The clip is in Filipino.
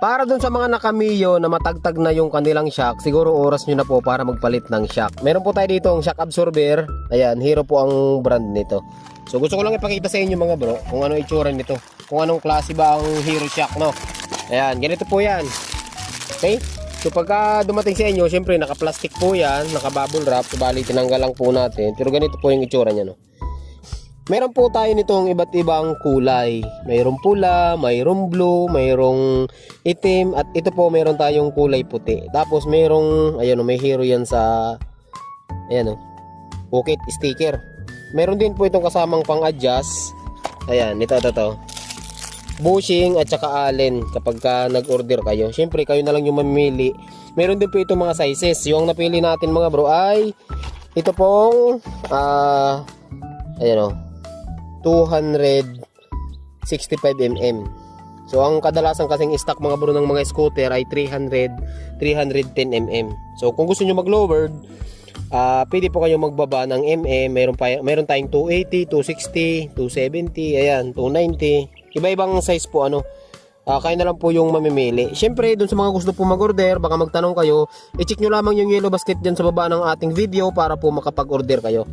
Para dun sa mga nakamiyo na matagtag na yung kanilang shock, siguro oras nyo na po para magpalit ng shock. Meron po tayo dito ang shock absorber. Ayan, Hero po ang brand nito. So gusto ko lang ipakita sa inyo mga bro kung ano itsura nito. Kung anong klase ba ang Hero shock, no? Ayan, ganito po yan. Okay? So pagka dumating sa inyo, syempre naka-plastic po yan, naka-bubble wrap. Bali, tinanggal lang po natin. Pero ganito po yung itsura niya, no? Meron po tayo nitong iba't ibang kulay. Mayroong pula, mayroong blue, mayroong itim, at ito po meron tayong kulay puti. Tapos mayroong, ayan o, may Hero yan sa, ayan o, pocket sticker. Meron din po itong kasamang pang-adjust. Ayan, ito. Bushing at saka allen kapag ka nag-order kayo. Siyempre, kayo na lang yung mamili. Meron din po itong mga sizes. Yung napili natin mga bro ay ito pong, ayan o, 265mm. So ang kadalasan kasing stock mga bro ng mga scooter ay 310mm. So kung gusto niyo mag-lowered, pwede po kayong magbaba ng mm. Meron tayong 280, 260, 270, ayan, 290. Iba-ibang size po ano. Kayo na lang po yung mamimili. Siyempre, dun sa mga gusto po mag-order, baka magtanong kayo, i-check nyo lamang yung yellow basket dyan sa baba ng ating video para po makapag-order kayo.